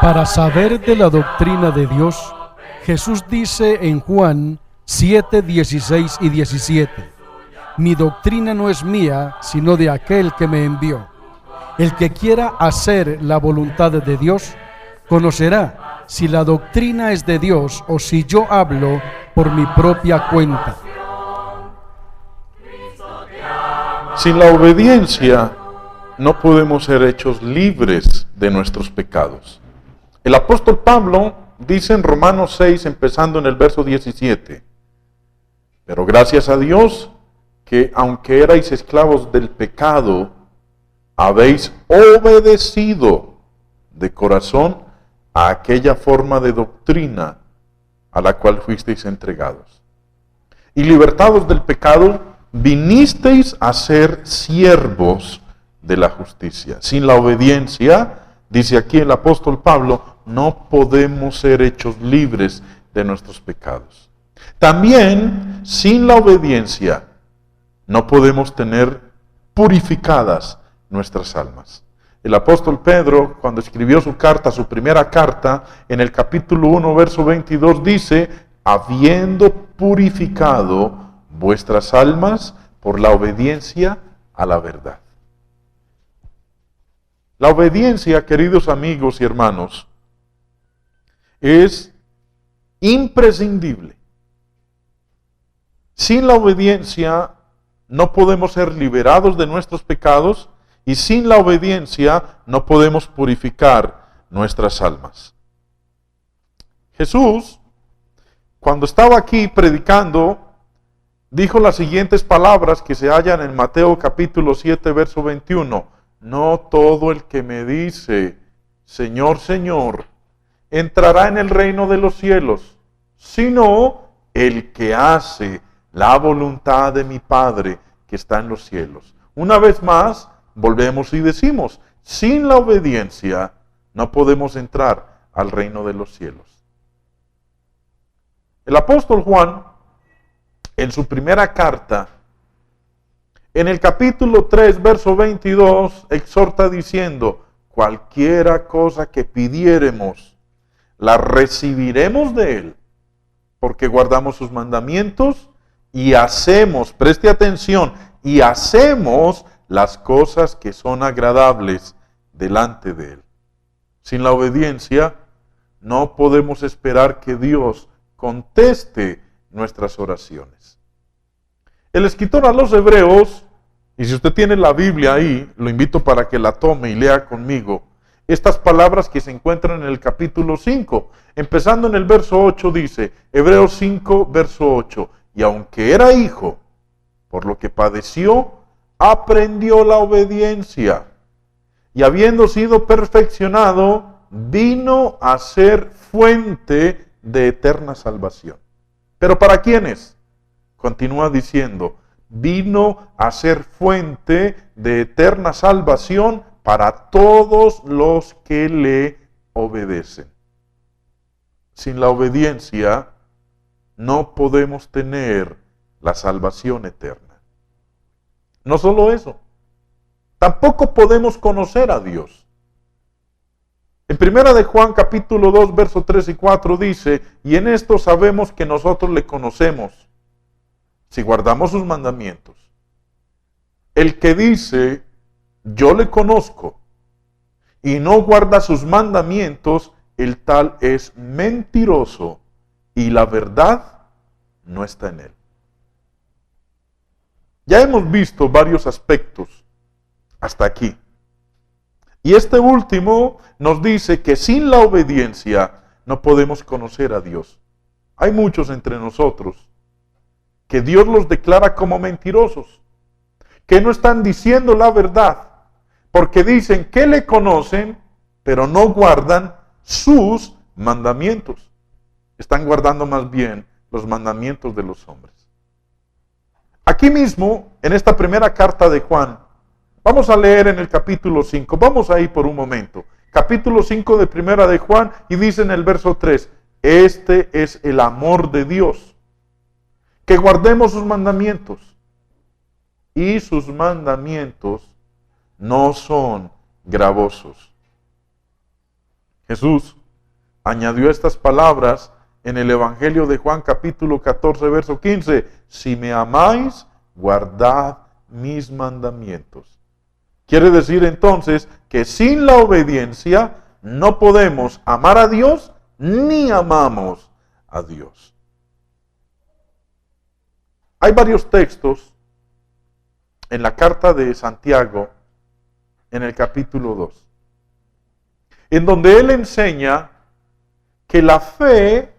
Para saber de la doctrina de Dios, Jesús dice en Juan 7, 16 y 17: Mi doctrina no es mía, sino de aquel que me envió. El que quiera hacer la voluntad de Dios, conocerá si la doctrina es de Dios o si yo hablo por mi propia cuenta. Sin la obediencia, no podemos ser hechos libres de nuestros pecados. El apóstol Pablo dice en Romanos 6, empezando en el verso 17, pero gracias a Dios que aunque erais esclavos del pecado, habéis obedecido de corazón a aquella forma de doctrina a la cual fuisteis entregados. Y libertados del pecado, vinisteis a ser siervos de la justicia. Sin la obediencia, dice aquí el apóstol Pablo, no podemos ser hechos libres de nuestros pecados. También, sin la obediencia, no podemos tener purificadas nuestras almas. El apóstol Pedro, cuando escribió su carta, su primera carta, en el capítulo 1, verso 22, dice, habiendo purificado vuestras almas por la obediencia a la verdad. La obediencia, queridos amigos y hermanos, es imprescindible. Sin la obediencia no podemos ser liberados de nuestros pecados y sin la obediencia no podemos purificar nuestras almas. Jesús, cuando estaba aquí predicando, dijo las siguientes palabras que se hallan en Mateo capítulo 7, verso 21. No todo el que me dice, Señor, Señor, entrará en el reino de los cielos, sino el que hace la voluntad de mi Padre que está en los cielos. Una vez más, volvemos y decimos, sin la obediencia no podemos entrar al reino de los cielos. El apóstol Juan, en su primera carta, en el capítulo 3, verso 22, exhorta diciendo, cualquiera cosa que pidiéremos, la recibiremos de Él, porque guardamos sus mandamientos y hacemos, preste atención, y hacemos las cosas que son agradables delante de Él. Sin la obediencia, no podemos esperar que Dios conteste nuestras oraciones. El escritor a los Hebreos, y si usted tiene la Biblia ahí, lo invito para que la tome y lea conmigo, estas palabras que se encuentran en el capítulo 5, empezando en el verso 8 dice, Hebreos 5, verso 8, y aunque era hijo, por lo que padeció, aprendió la obediencia, y habiendo sido perfeccionado, vino a ser fuente de eterna salvación. ¿Pero para quiénes? Continúa diciendo, vino a ser fuente de eterna salvación para todos los que le obedecen. Sin la obediencia no podemos tener la salvación eterna. No solo eso, tampoco podemos conocer a Dios. En primera de Juan capítulo 2, verso 3 y 4 dice, y en esto sabemos que nosotros le conocemos, si guardamos sus mandamientos. El que dice, yo le conozco, y no guarda sus mandamientos, el tal es mentiroso, y la verdad no está en él. Ya hemos visto varios aspectos hasta aquí. Y este último nos dice que sin la obediencia no podemos conocer a Dios. Hay muchos entre nosotros que Dios los declara como mentirosos, que no están diciendo la verdad, porque dicen que le conocen, pero no guardan sus mandamientos. Están guardando más bien los mandamientos de los hombres. Aquí mismo, en esta primera carta de Juan, vamos a leer en el capítulo 5, vamos ahí por un momento. Capítulo 5 de primera de Juan, y dice en el verso 3, este es el amor de Dios, que guardemos sus mandamientos, y sus mandamientos no son gravosos. Jesús añadió estas palabras en el Evangelio de Juan capítulo 14, verso 15. Si me amáis, guardad mis mandamientos. Quiere decir entonces que sin la obediencia no podemos amar a Dios ni amamos a Dios. Hay varios textos en la carta de Santiago, en el capítulo 2, en donde él enseña que la fe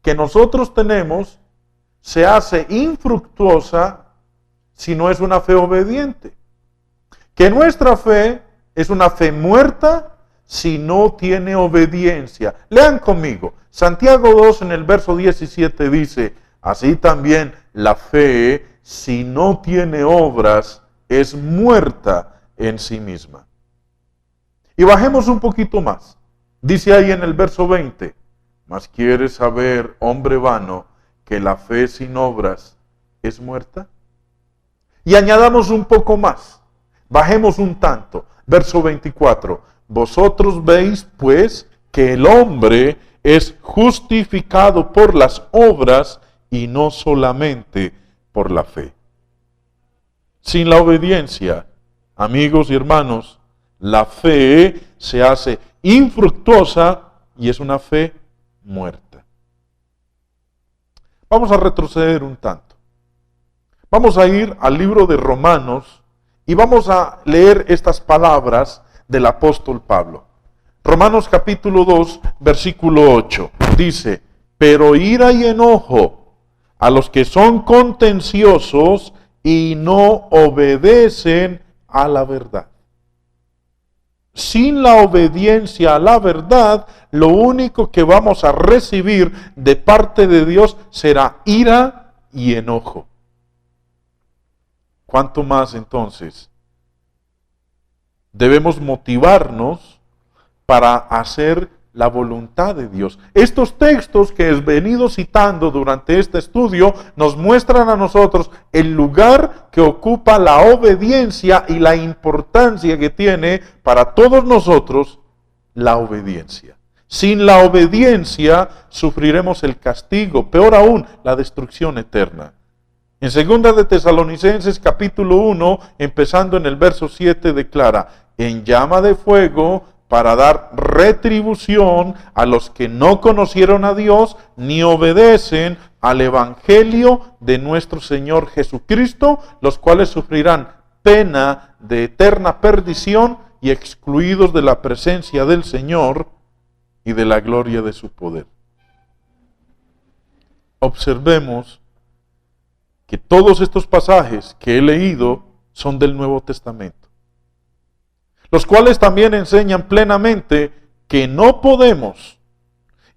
que nosotros tenemos se hace infructuosa si no es una fe obediente. Que nuestra fe es una fe muerta si no tiene obediencia. Lean conmigo. Santiago 2 en el verso 17 dice, así también la fe, si no tiene obras, es muerta en sí misma. Y bajemos un poquito más. Dice ahí en el verso 20, mas ¿quieres saber, hombre vano, que la fe sin obras es muerta? Y añadamos un poco más. Bajemos un tanto. Verso 24. Vosotros veis, pues, que el hombre es justificado por las obras y no solamente por la fe. Sin la obediencia, amigos y hermanos, la fe se hace infructuosa y es una fe muerta. Vamos a retroceder un tanto. Vamos a ir al libro de Romanos y vamos a leer estas palabras del apóstol Pablo. Romanos capítulo 2, versículo 8. Dice, pero ira y enojo a los que son contenciosos y no obedecen a la verdad. Sin la obediencia a la verdad, lo único que vamos a recibir de parte de Dios será ira y enojo. ¿Cuánto más entonces debemos motivarnos para hacer la voluntad de Dios? Estos textos que he venido citando durante este estudio nos muestran a nosotros el lugar que ocupa la obediencia y la importancia que tiene para todos nosotros la obediencia. Sin la obediencia sufriremos el castigo, peor aún, la destrucción eterna. En 2 de Tesalonicenses capítulo 1, empezando en el verso 7, declara, en llama de fuego para dar retribución a los que no conocieron a Dios ni obedecen al Evangelio de nuestro Señor Jesucristo, los cuales sufrirán pena de eterna perdición y excluidos de la presencia del Señor y de la gloria de su poder. Observemos que todos estos pasajes que he leído son del Nuevo Testamento, los cuales también enseñan plenamente que no podemos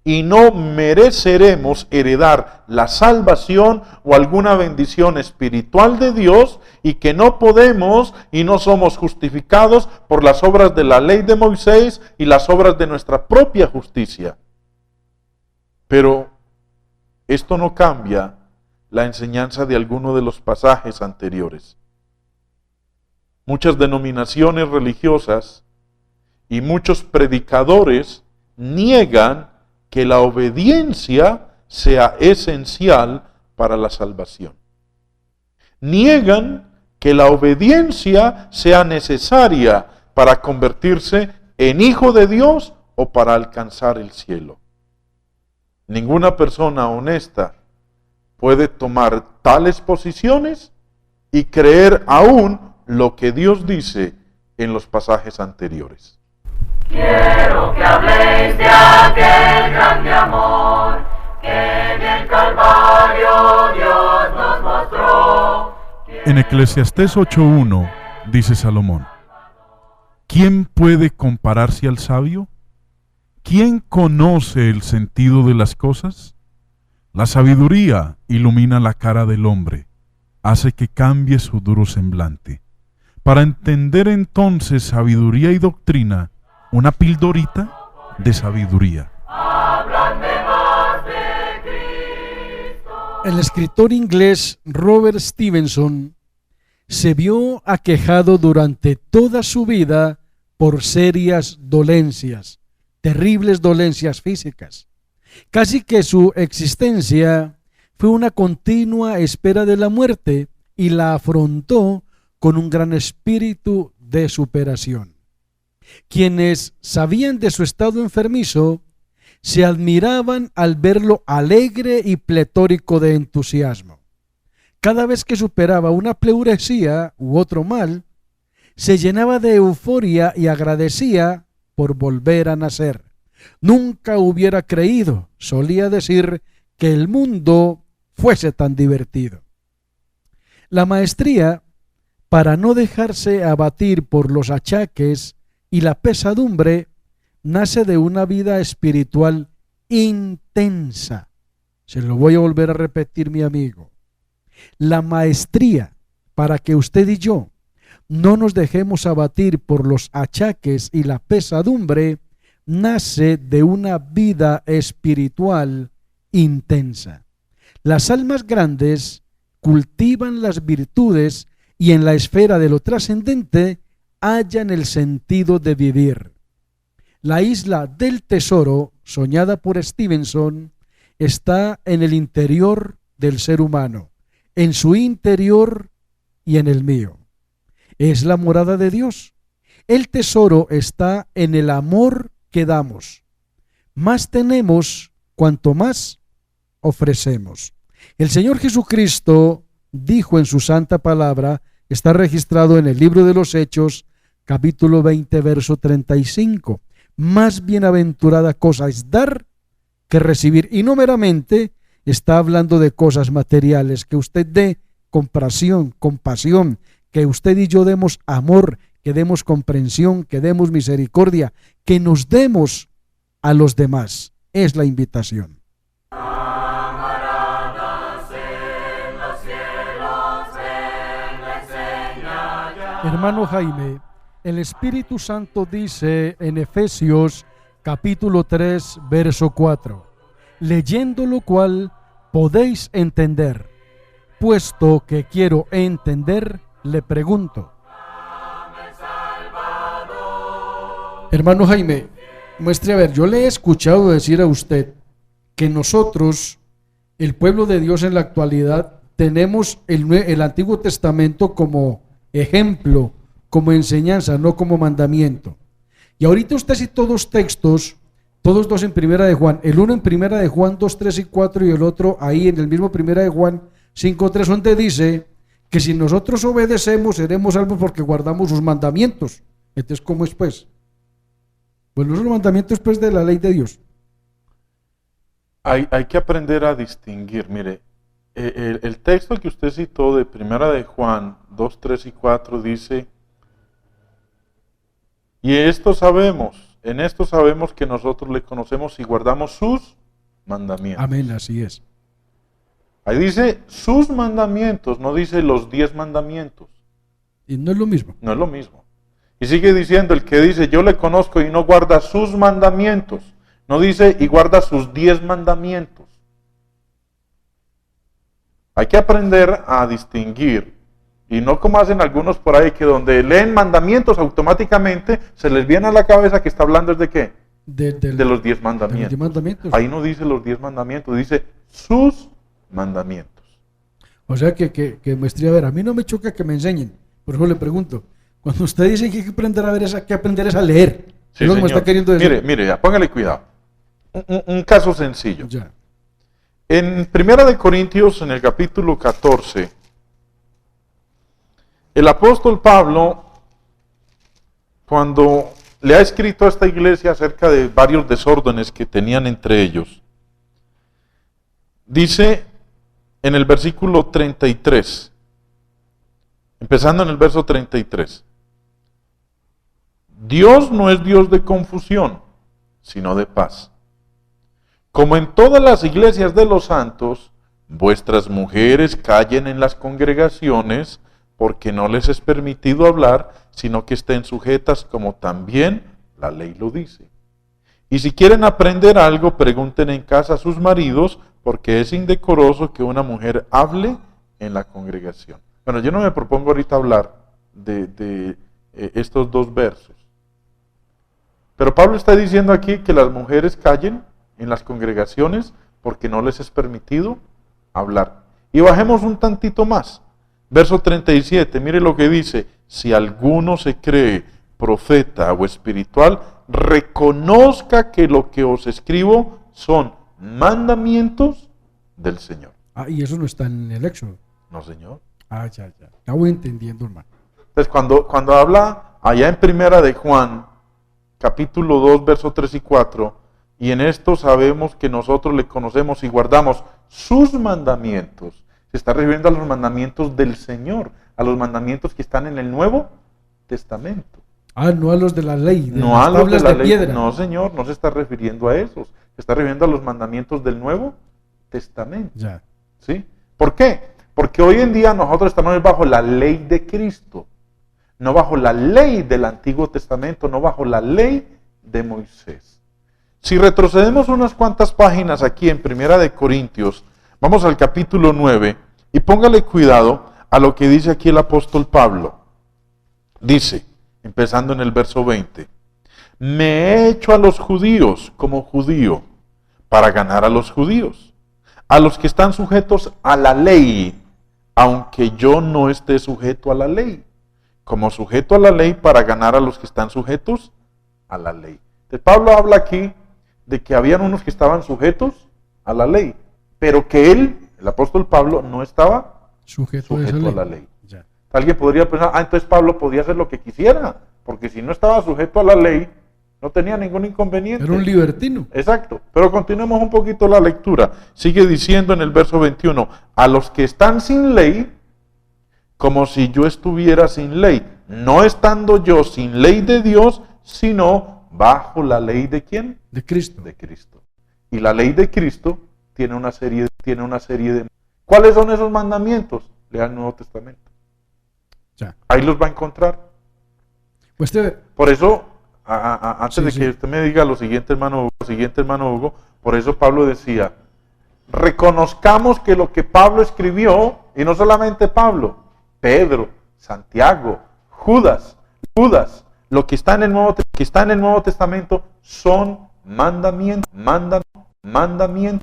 y no mereceremos heredar la salvación o alguna bendición espiritual de Dios, y que no podemos y no somos justificados por las obras de la ley de Moisés y las obras de nuestra propia justicia. Pero esto no cambia la enseñanza de alguno de los pasajes anteriores. Muchas denominaciones religiosas y muchos predicadores niegan que la obediencia sea esencial para la salvación. Niegan que la obediencia sea necesaria para convertirse en hijo de Dios o para alcanzar el cielo. Ninguna persona honesta puede tomar tales posiciones y creer aún lo que Dios dice en los pasajes anteriores. Quiero que habléis de aquel grande amor que en el Calvario Dios nos mostró. En Eclesiastés 8:1 dice Salomón, ¿quién puede compararse al sabio? ¿Quién conoce el sentido de las cosas? La sabiduría ilumina la cara del hombre, hace que cambie su duro semblante. Para entender entonces sabiduría y doctrina, una pildorita de sabiduría. El escritor inglés Robert Stevenson se vio aquejado durante toda su vida por serias dolencias, terribles dolencias físicas. Casi que su existencia fue una continua espera de la muerte y la afrontó con un gran espíritu de superación. Quienes sabían de su estado enfermizo se admiraban al verlo alegre y pletórico de entusiasmo. Cada vez que superaba una pleuresía u otro mal, se llenaba de euforia y agradecía por volver a nacer. Nunca hubiera creído, solía decir, que el mundo fuese tan divertido. La maestría, para no dejarse abatir por los achaques y la pesadumbre, nace de una vida espiritual intensa. Se lo voy a volver a repetir, mi amigo. La maestría, para que usted y yo no nos dejemos abatir por los achaques y la pesadumbre, nace de una vida espiritual intensa. Las almas grandes cultivan las virtudes y en la esfera de lo trascendente hallan el sentido de vivir. La isla del tesoro, soñada por Stevenson, está en el interior del ser humano, en su interior y en el mío. Es la morada de Dios. El tesoro está en el amor que damos. Más tenemos cuanto más ofrecemos. El Señor Jesucristo dijo en su santa palabra, está registrado en el libro de los Hechos, capítulo 20, verso 35. Más bienaventurada cosa es dar que recibir. Y no meramente está hablando de cosas materiales, que usted dé compasión, que usted y yo demos amor, que demos comprensión, que demos misericordia, que nos demos a los demás. Es la invitación. Hermano Jaime, el Espíritu Santo dice en Efesios capítulo 3, verso 4, leyendo lo cual podéis entender. Puesto que quiero entender, le pregunto. Hermano Jaime, muestre a ver, yo le he escuchado decir a usted que nosotros, el pueblo de Dios en la actualidad, tenemos el Antiguo Testamento como ejemplo, como enseñanza, no como mandamiento. Y ahorita usted citó dos textos, todos dos en Primera de Juan, el uno en Primera de Juan 2, 3 y 4 y el otro ahí en el mismo Primera de Juan 5, 3, donde dice que si nosotros obedecemos seremos salvos porque guardamos sus mandamientos. Entonces, ¿cómo es pues? Bueno, los mandamientos pues de la ley de Dios. Hay que aprender a distinguir. Mire, el texto que usted citó de Primera de Juan 2, 3 y 4 dice, y en esto sabemos que nosotros le conocemos y guardamos sus mandamientos. Amén, así es. Ahí dice sus mandamientos, no dice los 10 mandamientos. Y no es lo mismo. No es lo mismo. Y sigue diciendo, el que dice yo le conozco y no guarda sus mandamientos, no dice y guarda sus 10 mandamientos. Hay que aprender a distinguir, y no como hacen algunos por ahí, que donde leen mandamientos automáticamente se les viene a la cabeza que está hablando de qué? De los 10 mandamientos. De los 10 mandamientos. Ahí no dice los 10 mandamientos, dice sus mandamientos. O sea que maestría, a ver, a mí no me choca que me enseñen. Por eso le pregunto, cuando usted dice que hay que aprender a ver, que aprender es a leer. Sí, es lo que me está queriendo decir. Mire, ya, póngale cuidado. Un caso sencillo. Ya. En Primera de Corintios, en el capítulo 14, el apóstol Pablo, cuando le ha escrito a esta iglesia acerca de varios desórdenes que tenían entre ellos, dice en el versículo 33, empezando en el verso 33, Dios no es Dios de confusión, sino de paz. Como en todas las iglesias de los santos, vuestras mujeres callen en las congregaciones, porque no les es permitido hablar, sino que estén sujetas como también la ley lo dice. Y si quieren aprender algo, pregunten en casa a sus maridos, porque es indecoroso que una mujer hable en la congregación. Bueno, yo no me propongo ahorita hablar de estos dos versos. Pero Pablo está diciendo aquí que las mujeres callen en las congregaciones porque no les es permitido hablar. Y bajemos un tantito más. Verso 37, mire lo que dice: si alguno se cree profeta o espiritual, reconozca que lo que os escribo son mandamientos del Señor. Ah, y eso no está en el Éxodo. No, Señor. Ah, ya. Ya voy entendiendo, hermano. Entonces, cuando habla allá en Primera de Juan, capítulo 2, versos 3 y 4, y en esto sabemos que nosotros le conocemos y guardamos sus mandamientos, se está refiriendo a los mandamientos del Señor, a los mandamientos que están en el Nuevo Testamento. Ah, no a los de la ley, de No las a los de tablas la de ley. piedra. No, Señor, no se está refiriendo a esos. Se está refiriendo a los mandamientos del Nuevo Testamento. Ya. ¿Sí? ¿Por qué? Porque hoy en día nosotros estamos bajo la ley de Cristo, no bajo la ley del Antiguo Testamento, no bajo la ley de Moisés. Si retrocedemos unas cuantas páginas aquí en Primera de Corintios, vamos al capítulo 9 y póngale cuidado a lo que dice aquí el apóstol Pablo. Dice, empezando en el verso 20, me he hecho a los judíos como judío para ganar a los judíos, a los que están sujetos a la ley, aunque yo no esté sujeto a la ley, como sujeto a la ley para ganar a los que están sujetos a la ley. Entonces, Pablo habla aquí de que habían unos que estaban sujetos a la ley, pero que él, el apóstol Pablo, no estaba Sujeto a esa a la ley. Ya. Alguien podría pensar, entonces Pablo podía hacer lo que quisiera, porque si no estaba sujeto a la ley, no tenía ningún inconveniente. Era un libertino. Exacto, pero continuemos un poquito la lectura. Sigue diciendo en el verso 21, a los que están sin ley, como si yo estuviera sin ley, no estando yo sin ley de Dios, sino bajo la ley de ¿quién? De Cristo. De Cristo. Y la ley de Cristo tiene una serie de... ¿Cuáles son esos mandamientos? Lea el Nuevo Testamento. Ya. Ahí los va a encontrar. Pues Por eso, antes Sí, de sí. que usted me diga lo siguiente, hermano Hugo, por eso Pablo decía, reconozcamos que lo que Pablo escribió, y no solamente Pablo, Pedro, Santiago, Judas, lo que está en el Nuevo Testamento son mandamientos,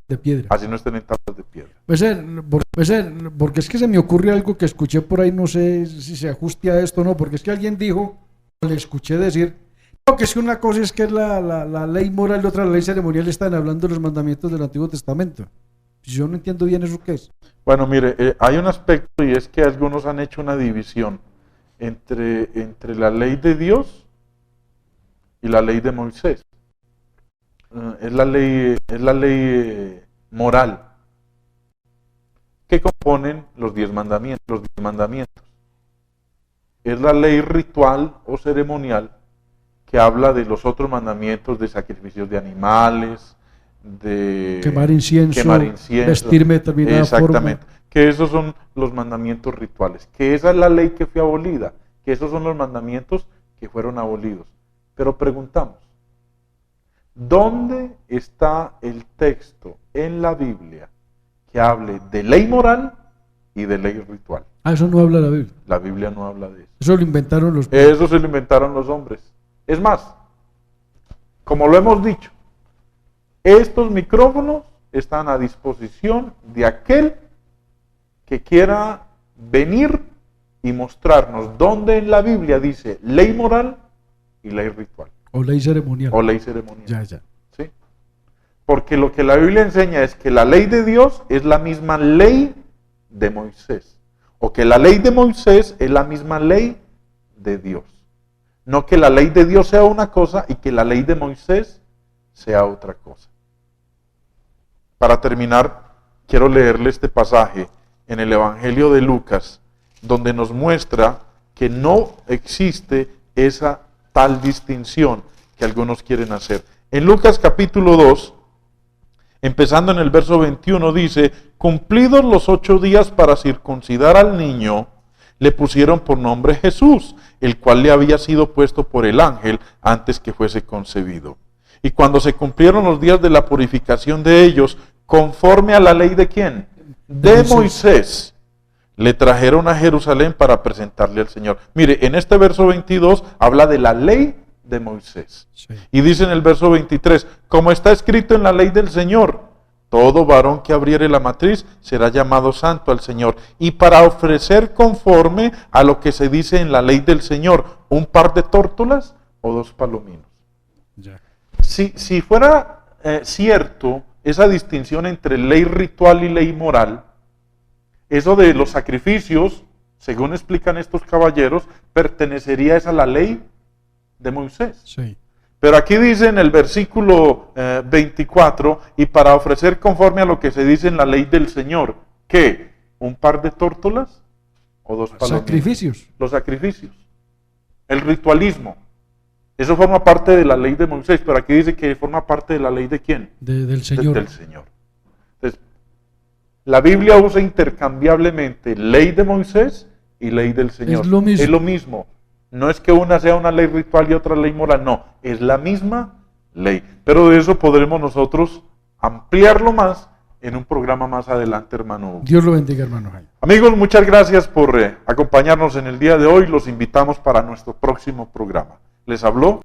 de piedra. así no estén en tablas de piedra. Porque es que se me ocurre algo que escuché por ahí, no sé si se ajuste a esto o no, porque es que alguien dijo, le escuché decir, no, que es que una cosa es que la ley moral y otra la ley ceremonial están hablando de los mandamientos del Antiguo Testamento. Si yo no entiendo bien eso, ¿qué es? Bueno, mire, hay un aspecto y es que algunos han hecho una división entre la ley de Dios y la ley de Moisés. Es la ley moral que componen los 10 mandamientos. Es la ley ritual o ceremonial que habla de los otros mandamientos de sacrificios de animales, de Quemar incienso, vestirme de determinada exactamente, forma. que esos son los mandamientos rituales, que esa es la ley que fue abolida, que esos son los mandamientos que fueron abolidos. Pero preguntamos, ¿dónde está el texto en la Biblia que hable de ley moral y de ley ritual? Ah, eso no habla la Biblia. La Biblia no habla de eso. Eso lo inventaron los... Eso se lo inventaron los hombres. Es más, como lo hemos dicho, estos micrófonos están a disposición de aquel que quiera venir y mostrarnos dónde en la Biblia dice ley moral y ley ritual. O ley ceremonial. O ley ceremonial. Ya. ¿Sí? Porque lo que la Biblia enseña es que la ley de Dios es la misma ley de Moisés. O que la ley de Moisés es la misma ley de Dios. No que la ley de Dios sea una cosa y que la ley de Moisés sea otra cosa. Para terminar, quiero leerle este pasaje en el Evangelio de Lucas, donde nos muestra que no existe esa tal distinción que algunos quieren hacer. En Lucas capítulo 2, empezando en el verso 21, dice, cumplidos los 8 días para circuncidar al niño, le pusieron por nombre Jesús, el cual le había sido puesto por el ángel antes que fuese concebido. Y cuando se cumplieron los días de la purificación de ellos, conforme a la ley de ¿quién? De Moisés, le trajeron a Jerusalén para presentarle al Señor. Mire, en este verso 22 habla de la ley de Moisés. Sí. Y dice en el verso 23, como está escrito en la ley del Señor, todo varón que abriere la matriz será llamado santo al Señor. Y para ofrecer conforme a lo que se dice en la ley del Señor, un par de tórtolas o 2 palominos. Ya. Si fuera cierto esa distinción entre ley ritual y ley moral, eso de los sacrificios, según explican estos caballeros, pertenecería a la ley de Moisés. Sí. Pero aquí dice en el versículo 24, y para ofrecer conforme a lo que se dice en la ley del Señor, ¿qué? ¿Un par de tórtolas o 2 palominos? Sacrificios. Los sacrificios. El ritualismo. Eso forma parte de la ley de Moisés, pero aquí dice que forma parte de la ley de ¿quién? Del Señor. Del Señor. Entonces, la Biblia usa intercambiablemente ley de Moisés y ley del Señor. Es lo mismo. Es lo mismo. No es que una sea una ley ritual y otra ley moral, no, es la misma ley. Pero de eso podremos nosotros ampliarlo más en un programa más adelante, hermano Hugo. Dios lo bendiga, hermano Jaime. Amigos, muchas gracias por acompañarnos en el día de hoy. Los invitamos para nuestro próximo programa. Les habló